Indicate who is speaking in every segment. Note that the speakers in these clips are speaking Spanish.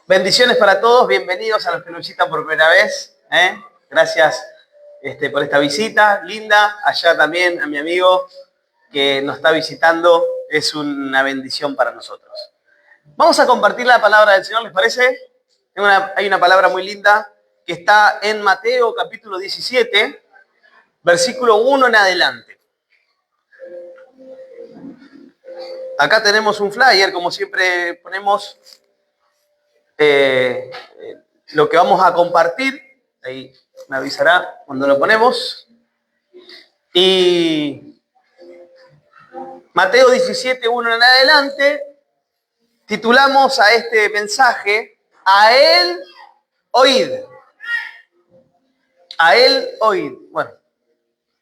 Speaker 1: Bendiciones para todos, bienvenidos a los que nos visitan por primera vez. Gracias por esta visita, linda. Allá también a mi amigo que nos está visitando, es una bendición para nosotros. Vamos a compartir la palabra del Señor, ¿les parece? Hay una palabra muy linda que está en Mateo capítulo 17, versículo 1 en adelante. Acá tenemos un flyer, como siempre ponemos lo que vamos a compartir. Ahí me avisará cuando lo ponemos. Y Mateo 17, 1 en adelante, titulamos a este mensaje, a él oíd. A él oíd. Bueno,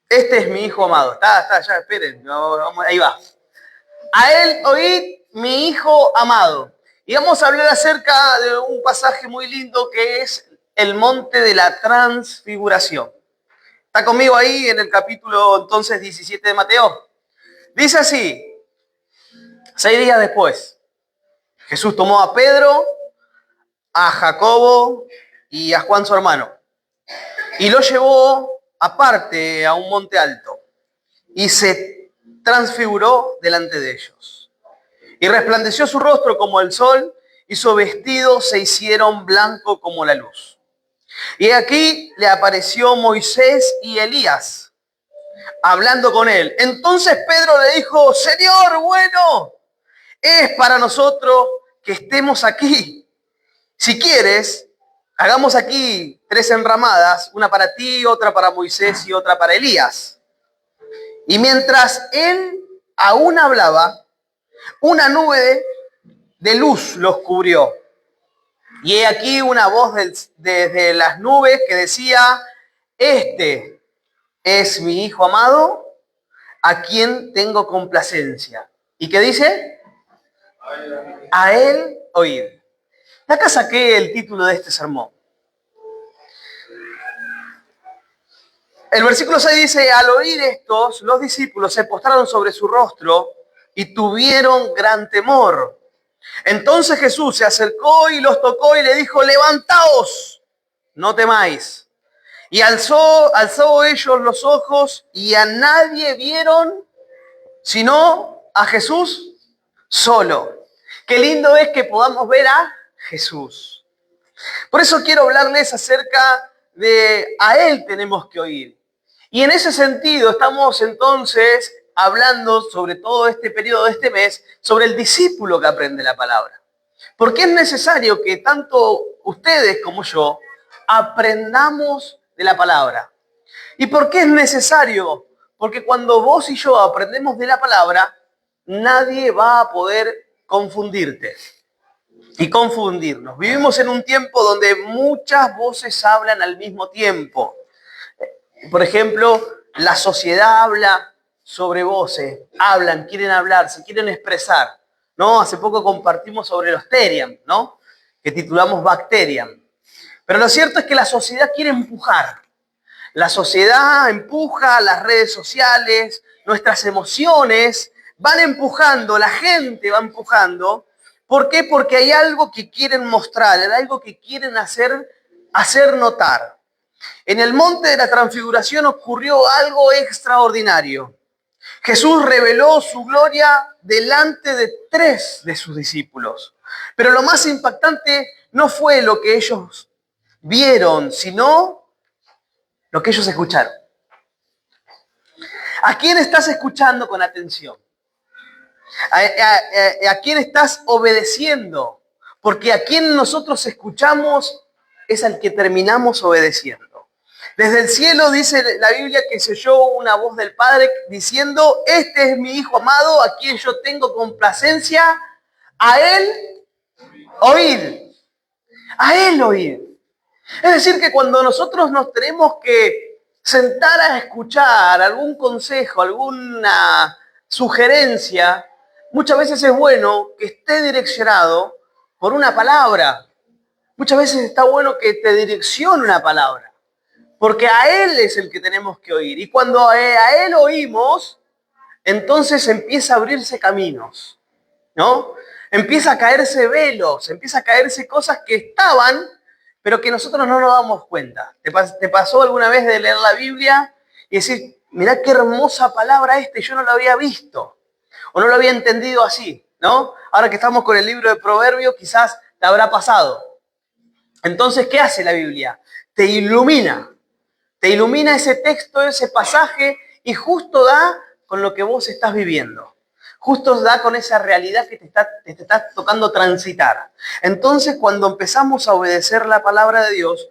Speaker 1: este es mi hijo amado. Está, ya, esperen, ahí va. A él oíd, mi hijo amado. Y vamos a hablar acerca de un pasaje muy lindo que es el monte de la transfiguración. ¿Está conmigo ahí en el capítulo entonces 17 de Mateo? Dice así: 6 días después, Jesús tomó a Pedro, a Jacobo y a Juan su hermano, y lo llevó aparte a un monte alto, y se transfiguró delante de ellos. Y resplandeció su rostro como el sol, y sus vestidos se hicieron blanco como la luz. Y aquí le apareció Moisés y Elías, hablando con él. Entonces Pedro le dijo: Señor, bueno, es para nosotros que estemos aquí. Si quieres, hagamos aquí 3 enramadas, una para ti, otra para Moisés y otra para Elías. Y mientras él aún hablaba, una nube de luz los cubrió. Y he aquí una voz desde las nubes que decía: Este es mi Hijo amado, a quien tengo complacencia. ¿Y qué dice? A él oíd. De acá saqué el título de este sermón. El versículo 6 dice: al oír estos, los discípulos se postraron sobre su rostro y tuvieron gran temor. Entonces Jesús se acercó y los tocó y le dijo: levantaos, no temáis. Y alzó ellos los ojos y a nadie vieron sino a Jesús solo. Qué lindo es que podamos ver a Jesús. Por eso quiero hablarles acerca de a Él tenemos que oír. Y en ese sentido estamos entonces hablando sobre todo este periodo de este mes, sobre el discípulo que aprende la palabra. Porque es necesario que tanto ustedes como yo aprendamos de la palabra. ¿Y por qué es necesario? Porque cuando vos y yo aprendemos de la palabra, nadie va a poder confundirte y confundirnos. Vivimos en un tiempo donde muchas voces hablan al mismo tiempo. Por ejemplo, la sociedad habla sobre voces, hablan, quieren hablar, se quieren expresar, ¿no? Hace poco compartimos sobre los Theriam, ¿no? Que titulamos Bacteriam. Pero lo cierto es que la sociedad quiere empujar. La sociedad empuja, las redes sociales, nuestras emociones van empujando, la gente va empujando. ¿Por qué? Porque hay algo que quieren mostrar, hay algo que quieren hacer notar. En el monte de la transfiguración ocurrió algo extraordinario. Jesús reveló su gloria delante de 3 de sus discípulos. Pero lo más impactante no fue lo que ellos vieron, sino lo que ellos escucharon. ¿A quién estás escuchando con atención? ¿A quién estás obedeciendo? Porque a quien nosotros escuchamos es al que terminamos obedeciendo. Desde el cielo dice la Biblia que se oyó una voz del Padre diciendo: este es mi Hijo amado, a quien yo tengo complacencia, a Él oír. A Él oír. Es decir, que cuando nosotros nos tenemos que sentar a escuchar algún consejo, alguna sugerencia, muchas veces es bueno que esté direccionado por una palabra. Muchas veces está bueno que te direccione una palabra, porque a Él es el que tenemos que oír. Y cuando a Él oímos, entonces empieza a abrirse caminos, ¿no? Empieza a caerse velos, empieza a caerse cosas que estaban, pero que nosotros no nos damos cuenta. ¿Te pasó alguna vez de leer la Biblia y decir, mirá qué hermosa palabra yo no la había visto, o no lo había entendido así, ¿no? Ahora que estamos con el libro de Proverbios, quizás te habrá pasado. Entonces, ¿qué hace la Biblia? Te ilumina ese texto, ese pasaje, y justo da con lo que vos estás viviendo. Justo da con esa realidad que te está tocando transitar. Entonces, cuando empezamos a obedecer la palabra de Dios,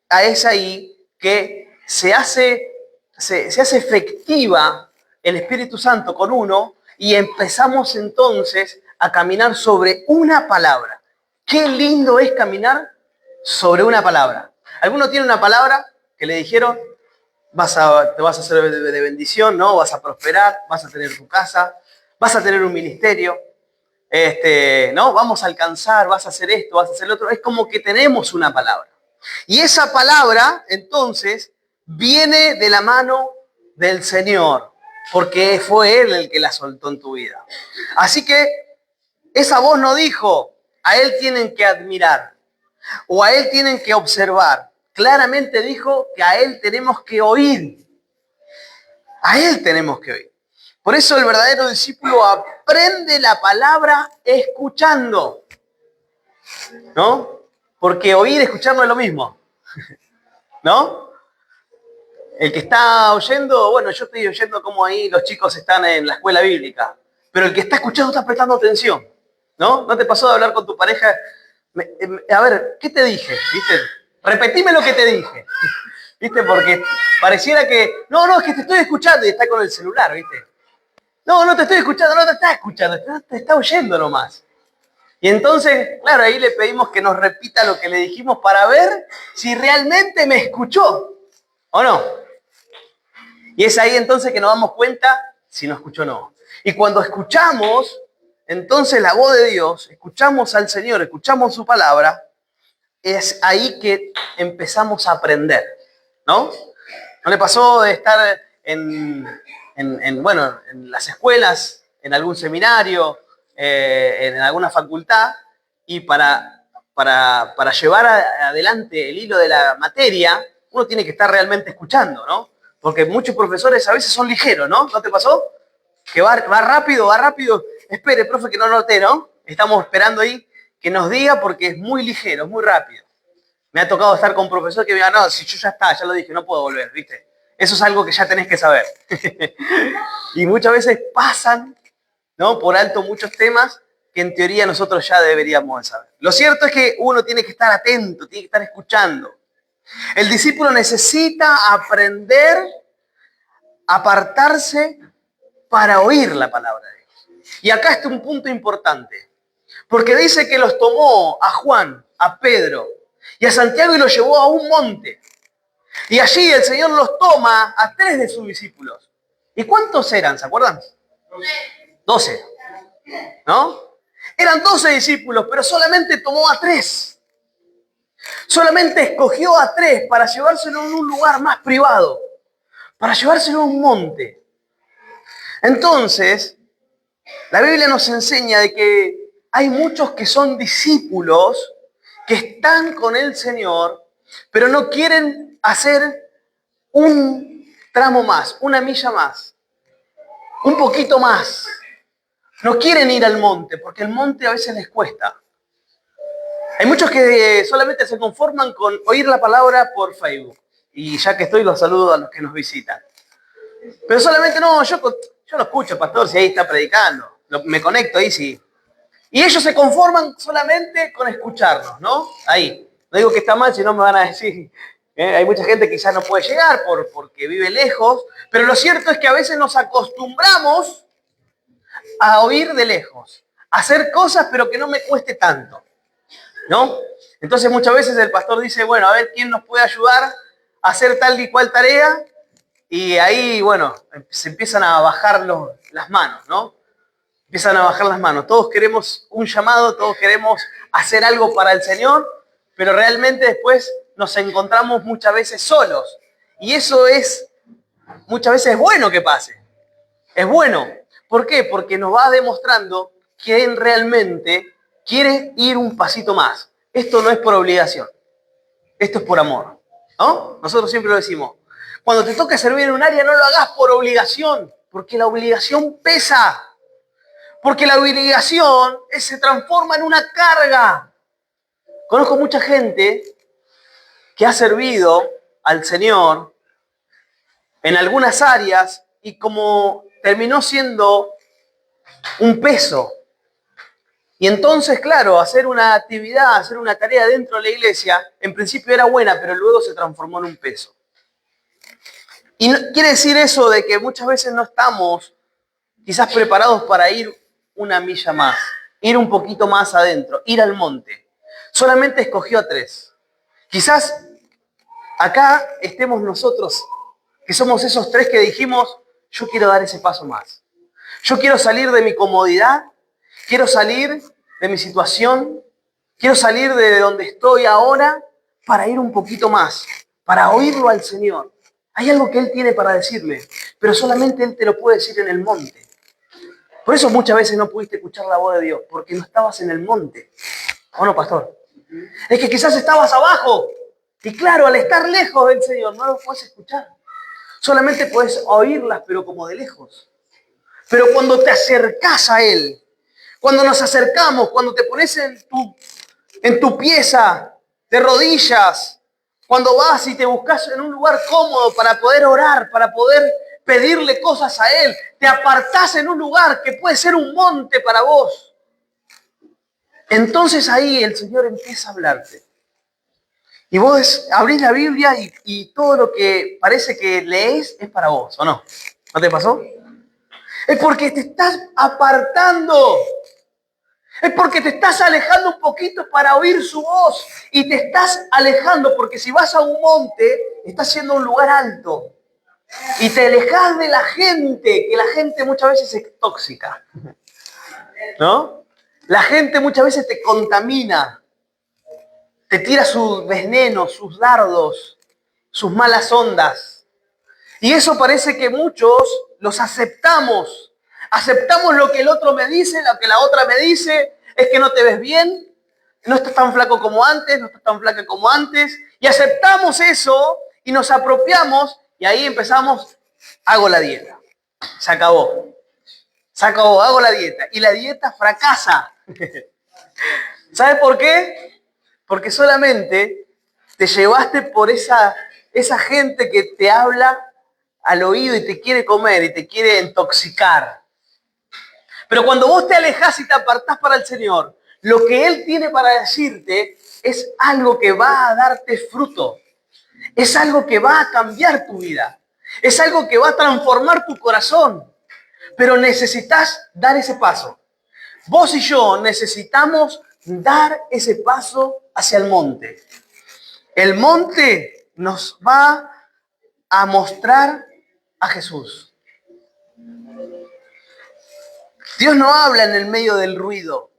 Speaker 1: es ahí que se hace efectiva el Espíritu Santo con uno y empezamos entonces a caminar sobre una palabra. Qué lindo es caminar sobre una palabra. ¿Alguno tiene una palabra que le dijeron, te vas a hacer de bendición, ¿no? Vas a prosperar, vas a tener tu casa, vas a tener un ministerio, ¿no? Vamos a alcanzar, vas a hacer esto, vas a hacer lo otro. Es como que tenemos una palabra. Y esa palabra, entonces, viene de la mano del Señor, porque fue Él el que la soltó en tu vida. Así que esa voz no dijo, a Él tienen que admirar, o a Él tienen que observar. Claramente dijo que a Él tenemos que oír. A Él tenemos que oír. Por eso el verdadero discípulo aprende la palabra escuchando, ¿no? Porque oír y escuchar no es lo mismo, ¿no? El que está oyendo, bueno, yo estoy oyendo cómo ahí los chicos están en la escuela bíblica, pero el que está escuchando está prestando atención, ¿no? ¿No te pasó de hablar con tu pareja? A ver, ¿qué te dije? ¿Viste? Repetime lo que te dije, ¿viste? Porque pareciera que, no, es que te estoy escuchando y está con el celular, ¿viste? No te estoy escuchando, no te está escuchando, te está oyendo nomás. Y entonces, claro, ahí le pedimos que nos repita lo que le dijimos para ver si realmente me escuchó o no. Y es ahí entonces que nos damos cuenta si nos escuchó o no. Y cuando escuchamos, entonces la voz de Dios, escuchamos al Señor, escuchamos su palabra, es ahí que empezamos a aprender, ¿no? ¿No le pasó de estar en las escuelas, en algún seminario, en alguna facultad, y para llevar adelante el hilo de la materia, uno tiene que estar realmente escuchando, ¿no? Porque muchos profesores a veces son ligeros, ¿no? ¿No te pasó? Que va rápido. Espere, profe, que no noté, ¿no? Estamos esperando ahí que nos diga porque es muy ligero, es muy rápido. Me ha tocado estar con un profesor que me diga, no, si yo ya lo dije, no puedo volver, ¿viste? Eso es algo que ya tenés que saber. Y muchas veces pasan, ¿no?, por alto muchos temas que en teoría nosotros ya deberíamos saber. Lo cierto es que uno tiene que estar atento, tiene que estar escuchando. El discípulo necesita aprender a apartarse para oír la palabra de Dios. Y acá está un punto importante, porque dice que los tomó a Juan, a Pedro y a Santiago y los llevó a un monte. Y allí el Señor los toma a 3 de sus discípulos. ¿Y cuántos eran? ¿Se acuerdan? 12. ¿No? Eran 12 discípulos, pero solamente tomó a 3. Solamente escogió a 3 para llevárselo en un lugar más privado, para llevárselo a un monte. Entonces, la Biblia nos enseña de que hay muchos que son discípulos, que están con el Señor, pero no quieren hacer un tramo más, una milla más, un poquito más. No quieren ir al monte, porque el monte a veces les cuesta. Hay muchos que solamente se conforman con oír la palabra por Facebook. Y ya que estoy, los saludo a los que nos visitan. Pero solamente no, yo lo escucho, pastor, si ahí está predicando. Me conecto ahí, sí. Y ellos se conforman solamente con escucharnos, ¿no? Ahí. No digo que está mal, si no me van a decir. Hay mucha gente que quizás no puede llegar porque vive lejos. Pero lo cierto es que a veces nos acostumbramos a oír de lejos. A hacer cosas, pero que no me cueste tanto, ¿no? Entonces muchas veces el pastor dice, bueno, a ver quién nos puede ayudar a hacer tal y cual tarea. Y ahí, bueno, se empiezan a bajar las manos, ¿no? Empiezan a bajar las manos. Todos queremos un llamado, todos queremos hacer algo para el Señor, pero realmente después nos encontramos muchas veces solos. Y eso muchas veces es bueno que pase. Es bueno. ¿Por qué? Porque nos va demostrando quien realmente quiere ir un pasito más. Esto no es por obligación, esto es por amor, ¿no? Nosotros siempre lo decimos. Cuando te toque servir en un área, no lo hagas por obligación, porque la obligación pesa. Porque la obligación se transforma en una carga. Conozco mucha gente que ha servido al Señor en algunas áreas y como terminó siendo un peso. Y entonces, claro, hacer una actividad, hacer una tarea dentro de la iglesia, en principio era buena, pero luego se transformó en un peso. Y no, quiere decir eso de que muchas veces no estamos quizás preparados para ir una milla más, ir un poquito más adentro, ir al monte. Solamente escogió a 3. Quizás acá estemos nosotros, que somos esos 3 que dijimos, yo quiero dar ese paso más. Yo quiero salir de mi comodidad, quiero salir de mi situación, quiero salir de donde estoy ahora para ir un poquito más, para oírlo al Señor. Hay algo que Él tiene para decirme, pero solamente Él te lo puede decir en el monte. Por eso muchas veces no pudiste escuchar la voz de Dios, porque no estabas en el monte. ¿O no, pastor? Es que quizás estabas abajo. Y claro, al estar lejos del Señor, no lo puedes escuchar. Solamente puedes oírlas, pero como de lejos. Pero cuando te acercas a Él, cuando nos acercamos, cuando te pones en tu pieza de rodillas, cuando vas y te buscas en un lugar cómodo para poder orar, para poder pedirle cosas a Él, te apartás en un lugar que puede ser un monte para vos. Entonces ahí el Señor empieza a hablarte. Y vos abrís la Biblia y todo lo que parece que lees es para vos, ¿o no? ¿No te pasó? Es porque te estás apartando. Es porque te estás alejando un poquito para oír su voz. Y te estás alejando porque si vas a un monte, estás yendo a un lugar alto. Y te alejas de la gente, que la gente muchas veces es tóxica. ¿No? La gente muchas veces te contamina. Te tira sus venenos, sus dardos, sus malas ondas. Y eso parece que muchos los aceptamos. Aceptamos lo que el otro me dice, lo que la otra me dice. Es que no te ves bien, no estás tan flaco como antes, no estás tan flaca como antes. Y aceptamos eso y nos apropiamos y ahí empezamos, hago la dieta. Se acabó. Se acabó, hago la dieta. Y la dieta fracasa. ¿Sabes por qué? Porque solamente te llevaste por esa gente que te habla al oído y te quiere comer y te quiere intoxicar. Pero cuando vos te alejás y te apartás para el Señor, lo que Él tiene para decirte es algo que va a darte fruto. Es algo que va a cambiar tu vida. Es algo que va a transformar tu corazón. Pero necesitas dar ese paso. Vos y yo necesitamos dar ese paso hacia el monte. El monte nos va a mostrar a Jesús. Dios no habla en el medio del ruido.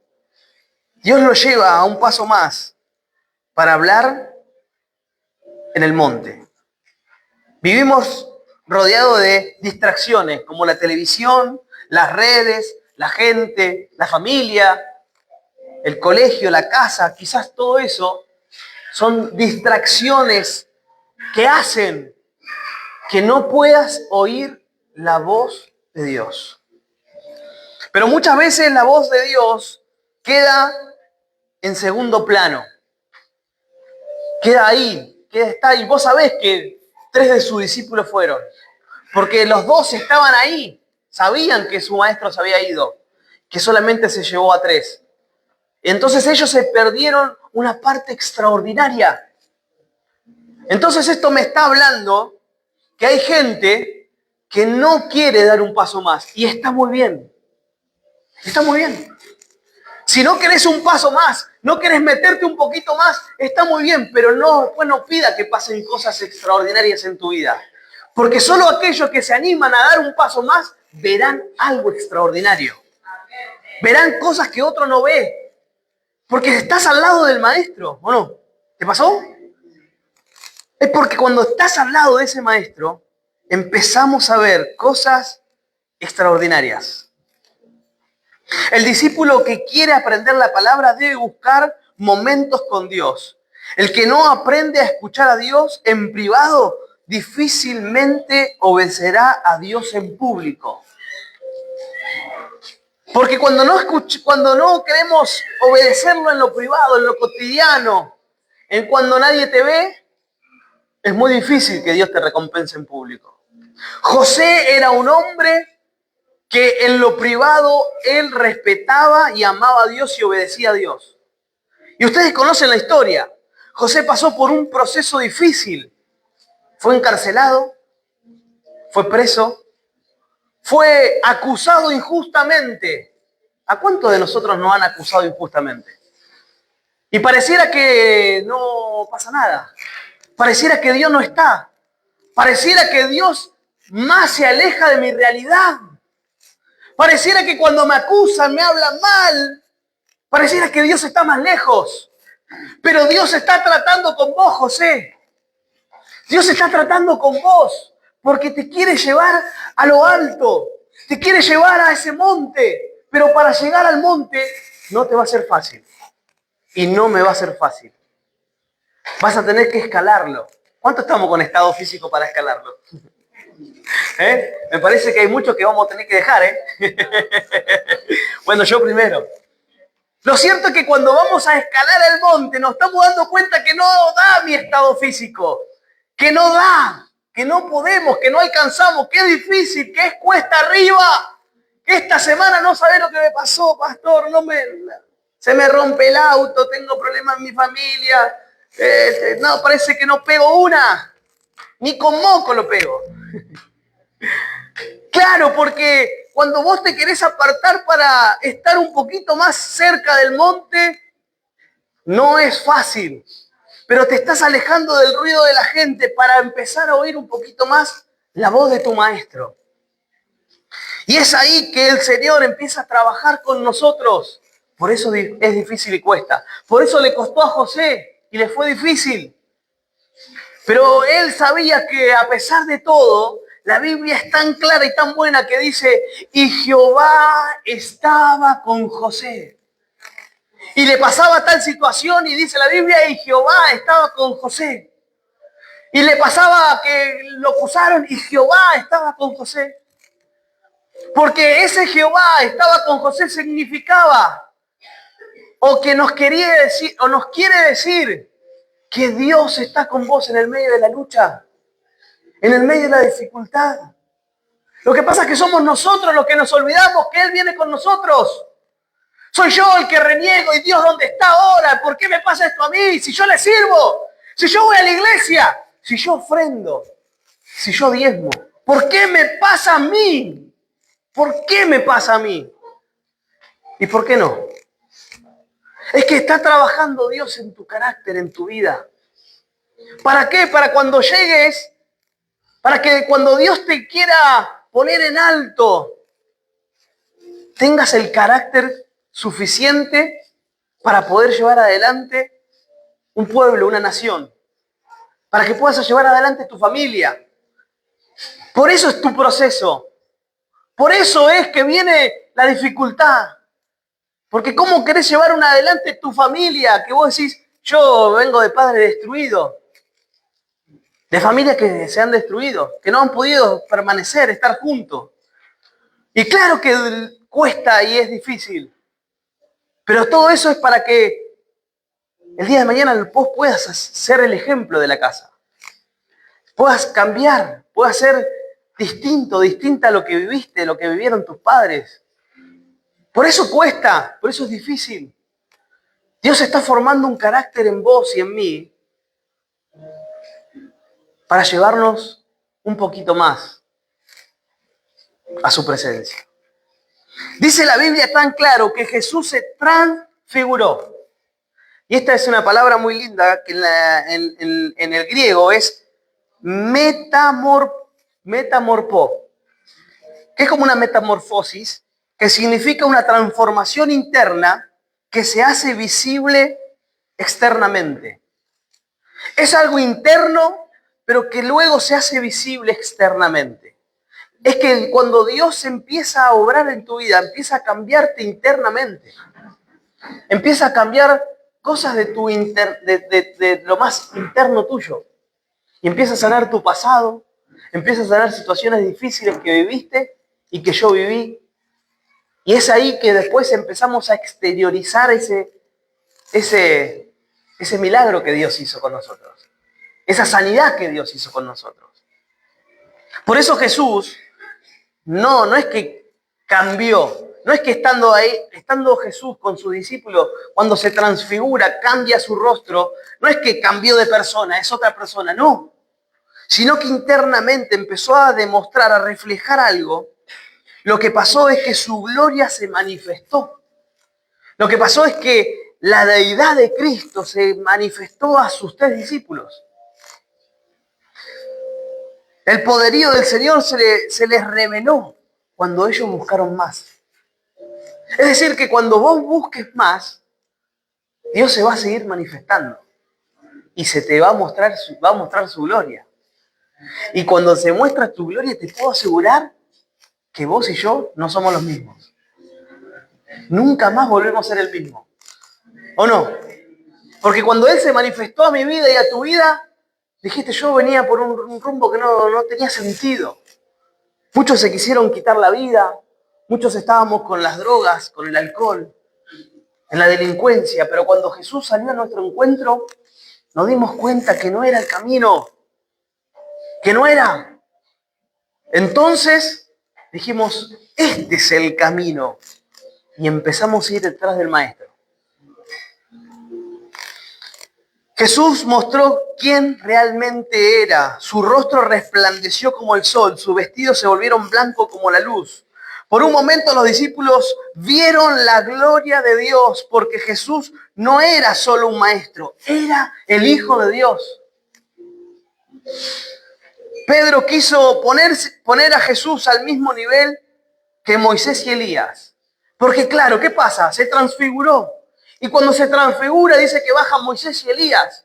Speaker 1: Dios lo lleva a un paso más para hablar en el monte. Vivimos rodeados de distracciones como la televisión, las redes, la gente, la familia, el colegio, la casa. Quizás todo eso son distracciones que hacen que no puedas oír la voz de Dios. Pero muchas veces la voz de Dios queda en segundo plano. Queda ahí, está ahí. Vos sabés que 3 de sus discípulos fueron, porque los 2 estaban ahí. Sabían que su maestro se había ido, que solamente se llevó a 3. Entonces ellos se perdieron una parte extraordinaria. Entonces esto me está hablando que hay gente que no quiere dar un paso más. Y está muy bien. Está muy bien. Si no querés un paso más, no querés meterte un poquito más, está muy bien, pero después no pida que pasen cosas extraordinarias en tu vida. Porque solo aquellos que se animan a dar un paso más verán algo extraordinario. Verán cosas que otro no ve. Porque estás al lado del maestro, ¿o no? ¿Te pasó? Es porque cuando estás al lado de ese maestro, empezamos a ver cosas extraordinarias. El discípulo que quiere aprender la palabra debe buscar momentos con Dios. El que no aprende a escuchar a Dios en privado difícilmente obedecerá a Dios en público. Porque cuando no queremos obedecerlo en lo privado, en lo cotidiano, en cuando nadie te ve, es muy difícil que Dios te recompense en público. José era un hombre que en lo privado él respetaba y amaba a Dios y obedecía a Dios. Y ustedes conocen la historia. José pasó por un proceso difícil. Fue encarcelado, fue preso, fue acusado injustamente. ¿A cuántos de nosotros nos han acusado injustamente? Y pareciera que no pasa nada. Pareciera que Dios no está. Pareciera que Dios más se aleja de mi realidad. Pareciera que cuando me acusan, me hablan mal. Pareciera que Dios está más lejos. Pero Dios está tratando con vos, José. Dios está tratando con vos porque te quiere llevar a lo alto. Te quiere llevar a ese monte. Pero para llegar al monte no te va a ser fácil. Y no me va a ser fácil. Vas a tener que escalarlo. ¿Cuánto estamos con estado físico para escalarlo? Me parece que hay muchos que vamos a tener que dejar, Bueno, yo primero. Lo cierto es que cuando vamos a escalar el monte nos estamos dando cuenta que no da mi estado físico, que no da, que no podemos, que no alcanzamos, que es difícil, que es cuesta arriba, que esta semana no sabés lo que me pasó, pastor, se me rompe el auto, tengo problemas en mi familia, no, parece que no pego una, ni con moco lo pego. Claro, porque cuando vos te querés apartar para estar un poquito más cerca del monte, no es fácil. Pero te estás alejando del ruido de la gente para empezar a oír un poquito más la voz de tu maestro. Y es ahí que el Señor empieza a trabajar con nosotros. Por eso es difícil y cuesta. Por eso le costó a José y le fue difícil. Pero él sabía que a pesar de todo, la Biblia es tan clara y tan buena que dice, y Jehová estaba con José. Y le pasaba tal situación y dice la Biblia, y Jehová estaba con José. Y le pasaba que lo acusaron y Jehová estaba con José. Porque ese Jehová estaba con José significaba, o que nos quería decir, o nos quiere decir, que Dios está con vos en el medio de la lucha, en el medio de la dificultad. Lo que pasa es que somos nosotros los que nos olvidamos que Él viene con nosotros. Soy yo el que reniego y Dios, ¿dónde está ahora? ¿Por qué me pasa esto a mí? Si yo le sirvo, si yo voy a la iglesia, si yo ofrendo, si yo diezmo, ¿por qué me pasa a mí? ¿Por qué me pasa a mí? ¿Y por qué no? Es que está trabajando Dios en tu carácter, en tu vida. ¿Para qué? Para cuando llegues, para que cuando Dios te quiera poner en alto, tengas el carácter suficiente para poder llevar adelante un pueblo, una nación, para que puedas llevar adelante tu familia. Por eso es tu proceso. Por eso es que viene la dificultad. Porque ¿cómo querés llevar adelante tu familia? Que vos decís, yo vengo de padres destruidos, de familias que se han destruido, que no han podido permanecer, estar juntos. Y claro que cuesta y es difícil. Pero todo eso es para que el día de mañana vos puedas ser el ejemplo de la casa. Puedas cambiar, puedas ser distinta a lo que viviste, lo que vivieron tus padres. Por eso cuesta, por eso es difícil. Dios está formando un carácter en vos y en mí para llevarnos un poquito más a su presencia. Dice la Biblia tan claro que Jesús se transfiguró. Y esta es una palabra muy linda que en el griego es metamorpó, que es como una metamorfosis, que significa una transformación interna que se hace visible externamente. Es algo interno, pero que luego se hace visible externamente. es que cuando Dios empieza a obrar en tu vida, empieza a cambiarte internamente. Empieza a cambiar cosas de lo más interno tuyo. Y empieza a sanar tu pasado, empieza a sanar situaciones difíciles que viviste y que yo viví. Y es ahí que después empezamos a exteriorizar ese milagro que Dios hizo con nosotros. Esa sanidad que Dios hizo con nosotros. Por eso Jesús no es que cambió. No es que estando Jesús con sus discípulos, cuando se transfigura, cambia su rostro, no es que cambió de persona, es otra persona, no. Sino que internamente empezó a demostrar, a reflejar algo. Lo que pasó es que su gloria se manifestó. Lo que pasó es que la deidad de Cristo se manifestó a sus 3 discípulos. El poderío del Señor se les reveló cuando ellos buscaron más. Es decir, que cuando vos busques más, Dios se va a seguir manifestando y se te va a mostrar su gloria. Y cuando se muestra tu gloria, te puedo asegurar que vos y yo no somos los mismos. Nunca más volvemos a ser el mismo. ¿O no? Porque cuando Él se manifestó a mi vida y a tu vida, dijiste, yo venía por un rumbo que no tenía sentido. Muchos se quisieron quitar la vida, muchos estábamos con las drogas, con el alcohol, en la delincuencia, pero cuando Jesús salió a nuestro encuentro, nos dimos cuenta que no era el camino, que no era. Entonces dijimos, este es el camino, y empezamos a ir detrás del Maestro. Jesús mostró quién realmente era. Su rostro resplandeció como el sol, sus vestidos se volvieron blancos como la luz. Por un momento los discípulos vieron la gloria de Dios, porque Jesús no era solo un maestro, era el Hijo de Dios. Pedro quiso poner a Jesús al mismo nivel que Moisés y Elías. Porque claro, ¿qué pasa? Se transfiguró. Y cuando se transfigura dice que bajan Moisés y Elías.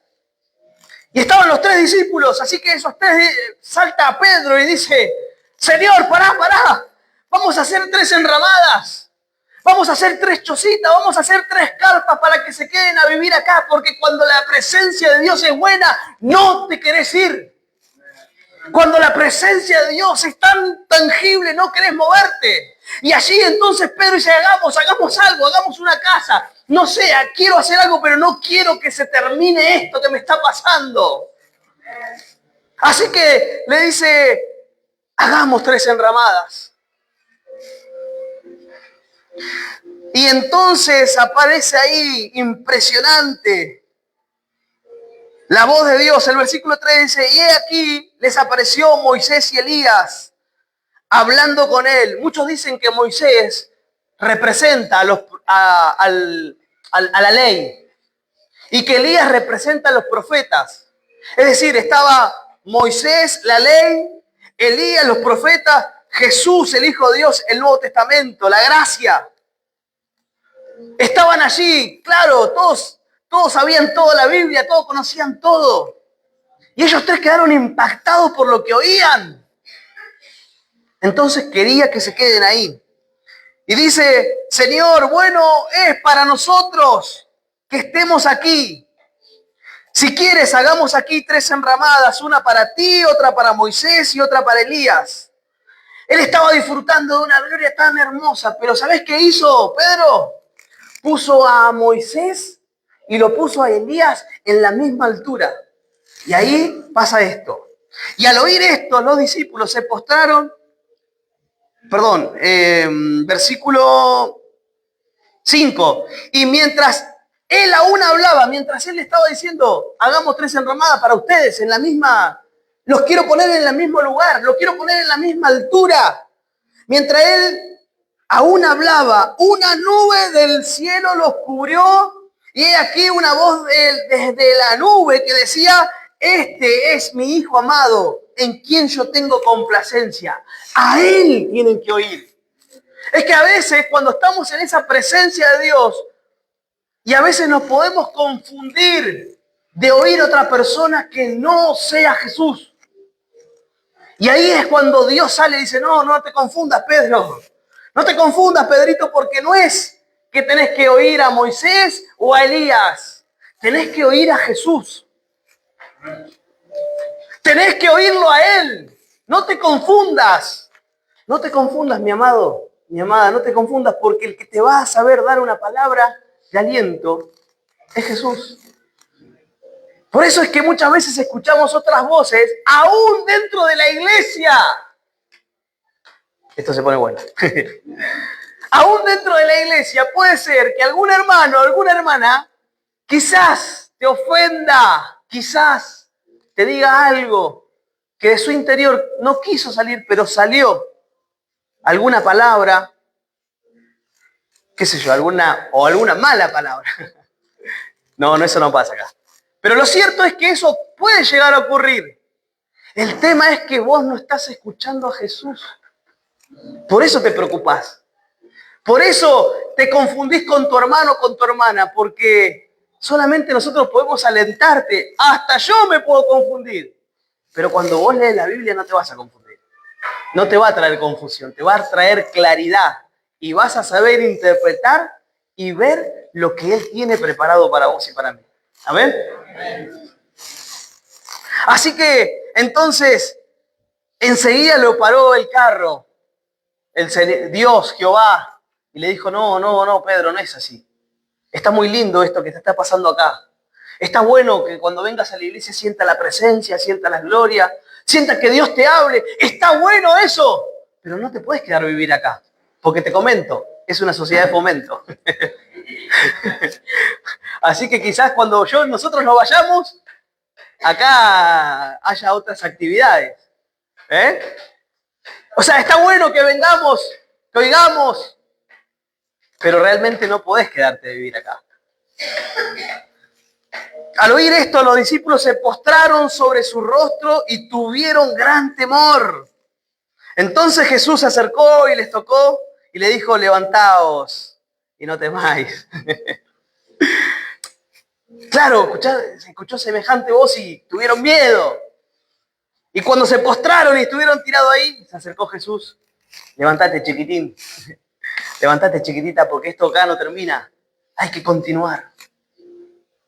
Speaker 1: Y estaban los 3 discípulos, así que esos 3 salta a Pedro y dice, Señor, pará, vamos a hacer 3 enramadas, vamos a hacer 3 chocitas, vamos a hacer 3 carpas para que se queden a vivir acá, porque cuando la presencia de Dios es buena, no te querés ir. Cuando la presencia de Dios es tan tangible, no querés moverte. Y allí entonces Pedro dice, hagamos algo, hagamos una casa. No sé, quiero hacer algo, pero no quiero que se termine esto que me está pasando. Así que le dice, hagamos 3 enramadas. Y entonces aparece ahí, impresionante, la voz de Dios. El versículo 3 dice, y he aquí les apareció Moisés y Elías hablando con él. Muchos dicen que Moisés representa a la ley y que Elías representa a los profetas. Es decir, estaba Moisés, la ley, Elías, los profetas, Jesús, el Hijo de Dios, el Nuevo Testamento, la gracia. Estaban allí, claro, todos sabían toda la Biblia, todos conocían todo. Y ellos 3 quedaron impactados por lo que oían. Entonces quería que se queden ahí. Y dice, Señor, bueno es para nosotros que estemos aquí. Si quieres, hagamos aquí 3 enramadas, una para ti, otra para Moisés y otra para Elías. Él estaba disfrutando de una gloria tan hermosa, pero ¿sabés qué hizo Pedro? Puso a Moisés y lo puso a Elías en la misma altura. Y ahí pasa esto. Y al oír esto, los discípulos se postraron. Versículo 5. Y mientras él aún hablaba, mientras él le estaba diciendo, hagamos 3 enramadas para ustedes en la misma, los quiero poner en el mismo lugar, los quiero poner en la misma altura. Mientras él aún hablaba, una nube del cielo los cubrió y he aquí una voz desde la nube que decía, este es mi Hijo amado, en quien yo tengo complacencia. A Él tienen que oír. Es que a veces cuando estamos en esa presencia de Dios, y a veces nos podemos confundir de oír a otra persona que no sea Jesús. Y ahí es cuando Dios sale y dice, no, no te confundas, Pedro. No te confundas, Pedrito, porque no es que tenés que oír a Moisés o a Elías. Tenés que oír a Jesús. Tenés que oírlo a Él. No te confundas. No te confundas, mi amado, mi amada. No te confundas porque el que te va a saber dar una palabra de aliento es Jesús. Por eso es que muchas veces escuchamos otras voces, aún dentro de la iglesia. Esto se pone bueno. Aún dentro de la iglesia puede ser que algún hermano o alguna hermana quizás te ofenda, quizás te diga algo que de su interior no quiso salir, pero salió. Alguna palabra, qué sé yo, alguna mala palabra. No, eso no pasa acá. Pero lo cierto es que eso puede llegar a ocurrir. El tema es que vos no estás escuchando a Jesús. Por eso te preocupás. Por eso te confundís con tu hermano o con tu hermana, porque solamente nosotros podemos alentarte. Hasta yo me puedo confundir. Pero cuando vos lees la Biblia no te vas a confundir. No te va a traer confusión, te va a traer claridad. Y vas a saber interpretar y ver lo que Él tiene preparado para vos y para mí. ¿Amén? Así que, entonces, enseguida lo paró el carro, Dios, Jehová, y le dijo, no, Pedro, no es así. Está muy lindo esto que te está pasando acá. Está bueno que cuando vengas a la iglesia sienta la presencia, sienta la gloria, sienta que Dios te hable. Está bueno eso, pero no te puedes quedar a vivir acá, porque te comento, es una sociedad de fomento. Así que quizás cuando nosotros nos vayamos, acá haya otras actividades. O sea, está bueno que vengamos, que oigamos, pero realmente no podés quedarte a vivir acá. Al oír esto, los discípulos se postraron sobre su rostro y tuvieron gran temor. Entonces Jesús se acercó y les tocó y le dijo, levantaos y no temáis. Claro, se escuchó semejante voz y tuvieron miedo. Y cuando se postraron y estuvieron tirados ahí, se acercó Jesús. Levantate, chiquitín. Levantate, chiquitita, porque esto acá no termina. Hay que continuar.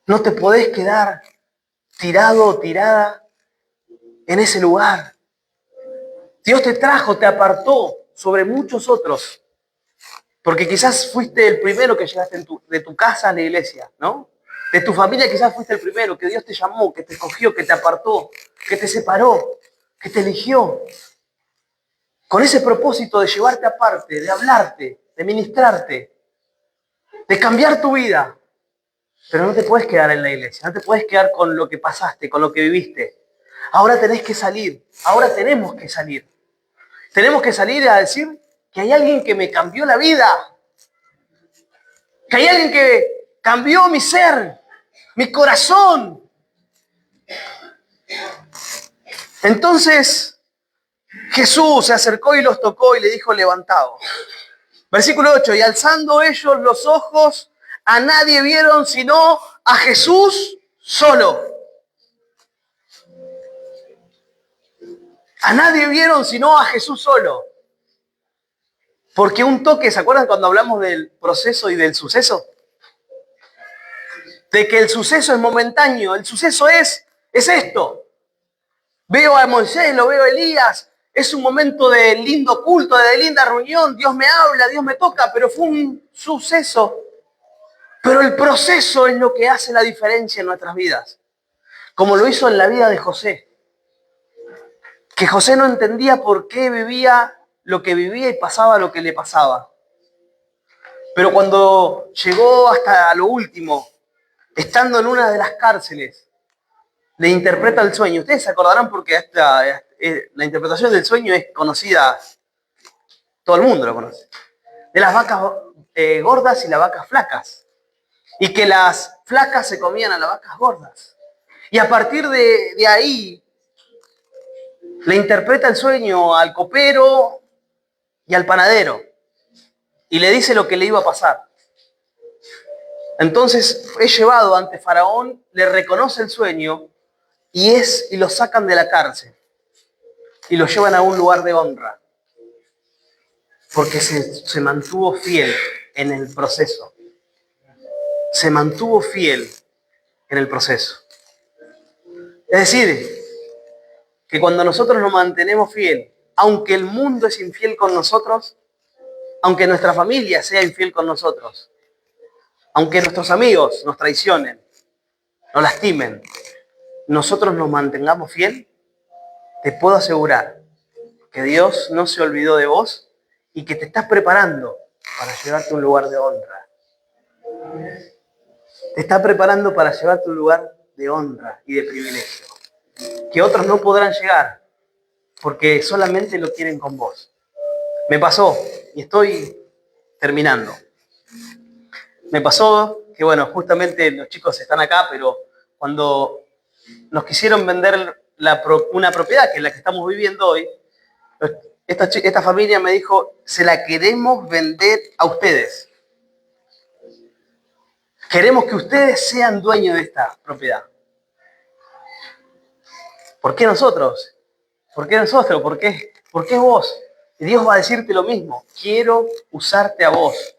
Speaker 1: No te podés quedar tirado o tirada en ese lugar. Dios te trajo, te apartó sobre muchos otros. Porque quizás fuiste el primero que llegaste de tu casa a la iglesia, ¿no? De tu familia quizás fuiste el primero, que Dios te llamó, que te escogió, que te apartó, que te separó, que te eligió. Con ese propósito de llevarte aparte, de hablarte, de ministrarte, de cambiar tu vida. Pero no te puedes quedar en la iglesia, no te puedes quedar con lo que pasaste, con lo que viviste. Ahora tenés que salir, ahora tenemos que salir. Tenemos que salir a decir que hay alguien que me cambió la vida, que hay alguien que cambió mi ser, mi corazón. Entonces Jesús se acercó y los tocó y le dijo, levantaos. Versículo 8, y alzando ellos los ojos, a nadie vieron sino a Jesús solo. A nadie vieron sino a Jesús solo. Porque un toque, ¿se acuerdan cuando hablamos del proceso y del suceso? De que el suceso es momentáneo, el suceso es esto. Veo a Moisés, lo veo a Elías, es un momento de lindo culto, de linda reunión, Dios me habla, Dios me toca, pero fue un suceso. Pero el proceso es lo que hace la diferencia en nuestras vidas. Como lo hizo en la vida de José. Que José no entendía por qué vivía lo que vivía y pasaba lo que le pasaba. Pero cuando llegó hasta lo último, estando en una de las cárceles, le interpreta el sueño. Ustedes se acordarán porque la interpretación del sueño es conocida, todo el mundo lo conoce. De las vacas gordas y las vacas flacas. Y que las flacas se comían a las vacas gordas. Y a partir de ahí, le interpreta el sueño al copero y al panadero. Y le dice lo que le iba a pasar. Entonces es llevado ante Faraón, le reconoce el sueño y lo sacan de la cárcel. y lo llevan a un lugar de honra, porque se mantuvo fiel en el proceso. Se mantuvo fiel en el proceso. Es decir, que cuando nosotros nos mantenemos fiel, aunque el mundo es infiel con nosotros, aunque nuestra familia sea infiel con nosotros, aunque nuestros amigos nos traicionen, nos lastimen, nosotros nos mantengamos fiel, te puedo asegurar que Dios no se olvidó de vos y que te estás preparando para llevarte a un lugar de honra. Te está preparando para llevarte a un lugar de honra y de privilegio, que otros no podrán llegar porque solamente lo quieren con vos. Me pasó, y estoy terminando. Me pasó que, bueno, justamente los chicos están acá, pero cuando nos quisieron vender una propiedad, que es la que estamos viviendo hoy, esta familia me dijo, se la queremos vender a ustedes. Queremos que ustedes sean dueños de esta propiedad. ¿Por qué nosotros? ¿Por qué nosotros? ¿Por qué vos? Y Dios va a decirte lo mismo. Quiero usarte a vos.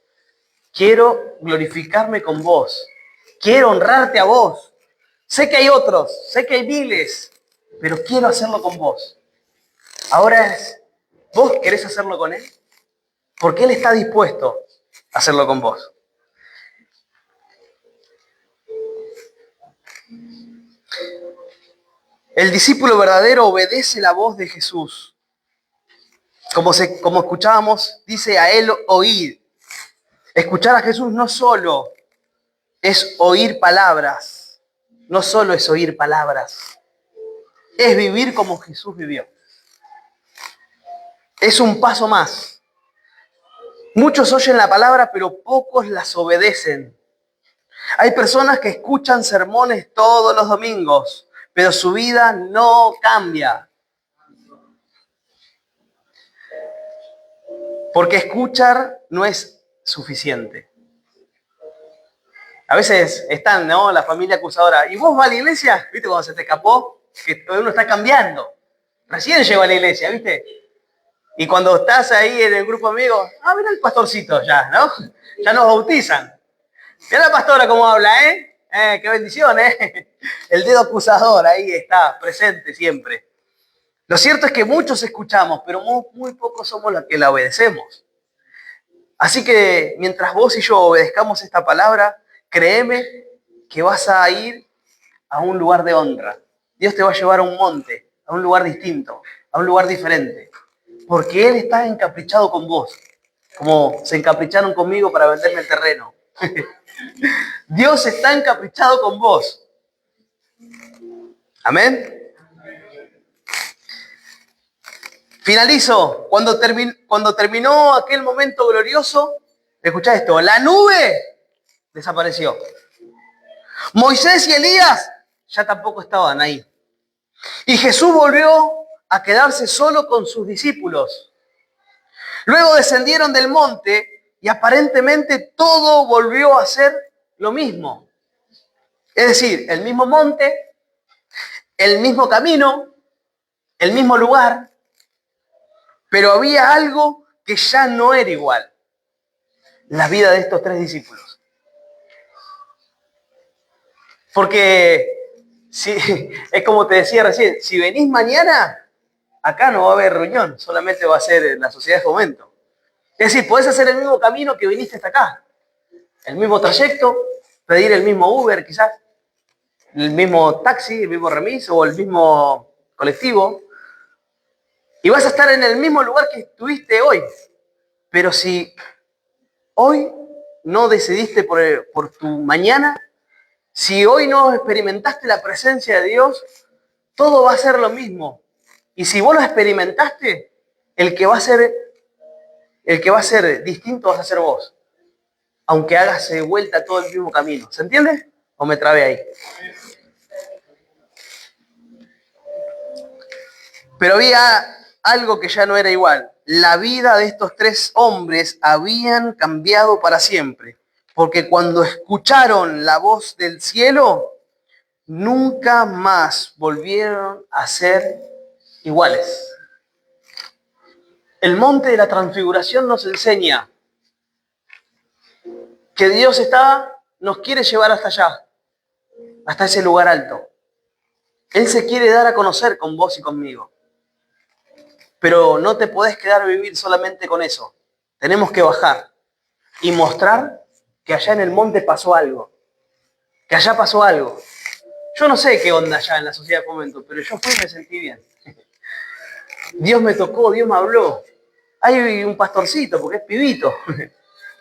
Speaker 1: Quiero glorificarme con vos. Quiero honrarte a vos. Sé que hay otros, sé que hay miles, pero quiero hacerlo con vos. Ahora ¿vos querés hacerlo con Él? Porque Él está dispuesto a hacerlo con vos. El discípulo verdadero obedece la voz de Jesús. Como escuchábamos, dice a Él oír. Escuchar a Jesús no solo es oír palabras, no solo es oír palabras, es vivir como Jesús vivió. Es un paso más. Muchos oyen la palabra, pero pocos las obedecen. Hay personas que escuchan sermones todos los domingos, pero su vida no cambia. Porque escuchar no es suficiente. A veces están, ¿no?, la familia acusadora. ¿Y vos vas a la iglesia? ¿Viste cuando se te escapó? Que uno está cambiando. Recién llegó a la iglesia, ¿viste? Y cuando estás ahí en el grupo de amigos, mira el pastorcito ya, ¿no? Ya nos bautizan. Mira la pastora cómo habla, ¿eh? Qué bendición, ¿eh? El dedo acusador ahí está, presente siempre. Lo cierto es que muchos escuchamos, pero muy pocos somos los que la obedecemos. Así que mientras vos y yo obedezcamos esta palabra, créeme que vas a ir a un lugar de honra. Dios te va a llevar a un monte, a un lugar distinto, a un lugar diferente. Porque Él está encaprichado con vos, como se encapricharon conmigo para venderme el terreno. Dios está encaprichado con vos. Amén. Finalizo. Cuando terminó aquel momento glorioso, escuchá esto, la nube desapareció. Moisés y Elías ya tampoco estaban ahí. Y Jesús volvió a quedarse solo con sus discípulos. Luego descendieron del monte y aparentemente todo volvió a ser lo mismo. Es decir, el mismo monte, el mismo camino, el mismo lugar, pero había algo que ya no era igual. La vida de estos tres discípulos. Porque, es como te decía recién, si venís mañana, acá no va a haber reunión, solamente va a ser la sociedad de fomento. Es decir, podés hacer el mismo camino que viniste hasta acá. El mismo trayecto, pedir el mismo Uber quizás, el mismo taxi, el mismo remis o el mismo colectivo. Y vas a estar en el mismo lugar que estuviste hoy. Pero si hoy no decidiste por tu mañana, si hoy no experimentaste la presencia de Dios, todo va a ser lo mismo. Y si vos lo experimentaste, el que va a ser distinto vas a ser vos. Aunque hagas vuelta todo el mismo camino. ¿Se entiende? ¿O me trabé ahí? Pero había algo que ya no era igual. La vida de estos tres hombres habían cambiado para siempre. Porque cuando escucharon la voz del cielo, nunca más volvieron a ser iguales. El monte de la transfiguración nos enseña que Dios nos quiere llevar hasta allá, hasta ese lugar alto. Él se quiere dar a conocer con vos y conmigo. Pero no te podés quedar a vivir solamente con eso. Tenemos que bajar y mostrar que allá en el monte pasó algo. Que allá pasó algo. Yo no sé qué onda allá en la sociedad de Fomento, pero yo fui y me sentí bien. Dios me tocó, Dios me habló. Hay un pastorcito, porque es pibito.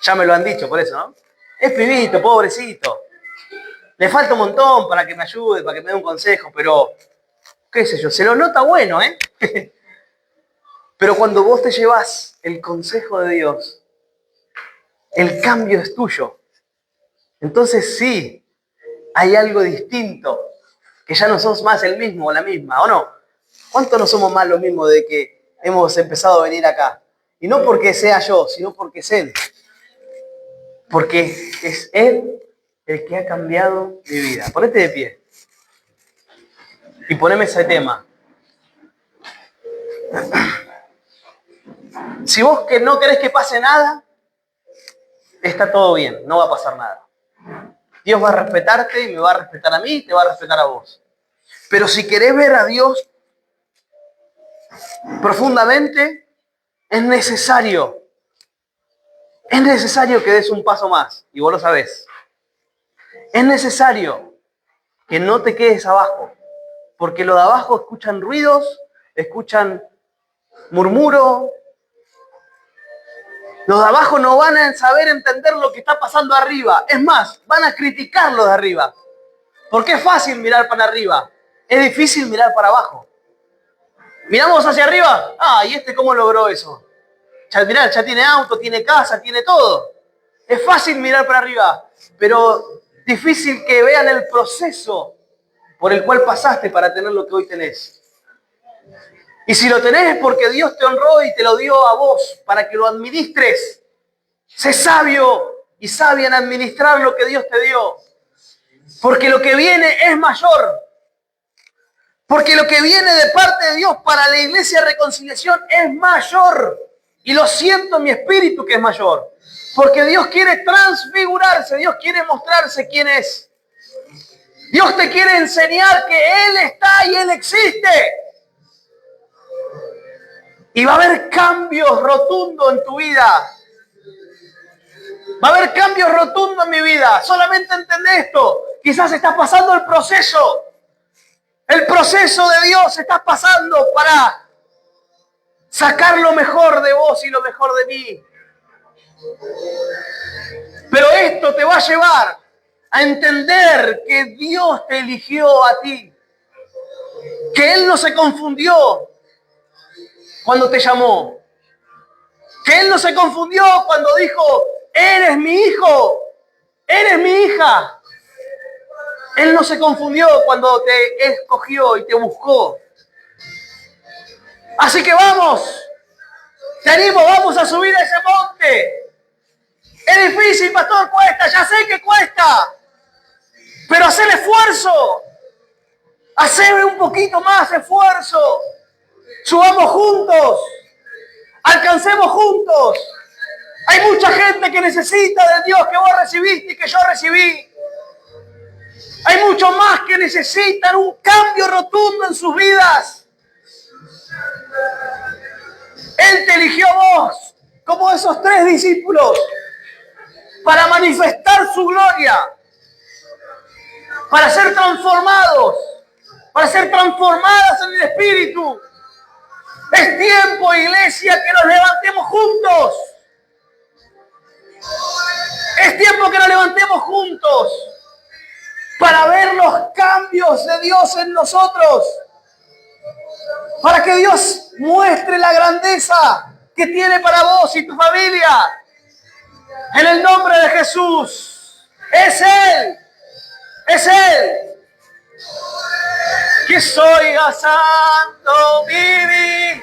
Speaker 1: Ya me lo han dicho por eso, ¿no? Es pibito, pobrecito. Le falta un montón para que me ayude, para que me dé un consejo, pero qué sé yo, se lo nota bueno, ¿eh? Pero cuando vos te llevas el consejo de Dios, el cambio es tuyo. Entonces sí, hay algo distinto, que ya no sos más el mismo o la misma, ¿o no? ¿Cuánto no somos más lo mismo de que hemos empezado a venir acá? Y no porque sea yo, sino porque es Él. Porque es Él el que ha cambiado mi vida. Ponete de pie y poneme ese tema. Si vos que no querés que pase nada, está todo bien, no va a pasar nada. Dios va a respetarte y me va a respetar a mí y te va a respetar a vos. Pero si querés ver a Dios profundamente, es necesario que des un paso más, y vos lo sabés. Es necesario que no te quedes abajo, porque los de abajo escuchan ruidos, escuchan murmuro. Los de abajo no van a saber entender lo que está pasando arriba. Es más, van a criticar los de arriba. Porque es fácil mirar para arriba, es difícil mirar para abajo. Miramos hacia arriba, ¿y este cómo logró eso? Mirá, ya tiene auto, tiene casa, tiene todo. Es fácil mirar para arriba, pero difícil que vean el proceso por el cual pasaste para tener lo que hoy tenés. Y si lo tenés es porque Dios te honró y te lo dio a vos para que lo administres. Sé sabio y sabia en administrar lo que Dios te dio. Porque lo que viene es mayor. Porque lo que viene de parte de Dios para la iglesia de reconciliación es mayor. Y lo siento en mi espíritu que es mayor. Porque Dios quiere transfigurarse, Dios quiere mostrarse quién es. Dios te quiere enseñar que Él está y Él existe. Y va a haber cambios rotundos en tu vida. Va a haber cambios rotundos en mi vida. Solamente entendé esto. Quizás estás pasando el proceso. El proceso de Dios estás pasando para sacar lo mejor de vos y lo mejor de mí. Pero esto te va a llevar a entender que Dios te eligió a ti. Que Él no se confundió cuando te llamó. Que Él no se confundió cuando dijo, eres mi hijo, eres mi hija. Él no se confundió cuando te escogió y te buscó. Así que vamos, te animo, vamos a subir a ese monte. Es difícil, pastor, cuesta, ya sé que cuesta. Pero hacer esfuerzo, hacer un poquito más esfuerzo. Subamos juntos, alcancemos juntos. Hay mucha gente que necesita del Dios que vos recibiste y que yo recibí. Hay muchos más que necesitan un cambio rotundo en sus vidas. Él te eligió a vos, como esos 3 discípulos, para manifestar su gloria, para ser transformados, para ser transformadas en el Espíritu. Es tiempo, iglesia, que nos levantemos juntos. Es tiempo que nos levantemos juntos para ver los cambios de Dios en nosotros. Para que Dios muestre la grandeza que tiene para vos y tu familia. En el nombre de Jesús. Es Él. Es Él. Que soy santo vivir.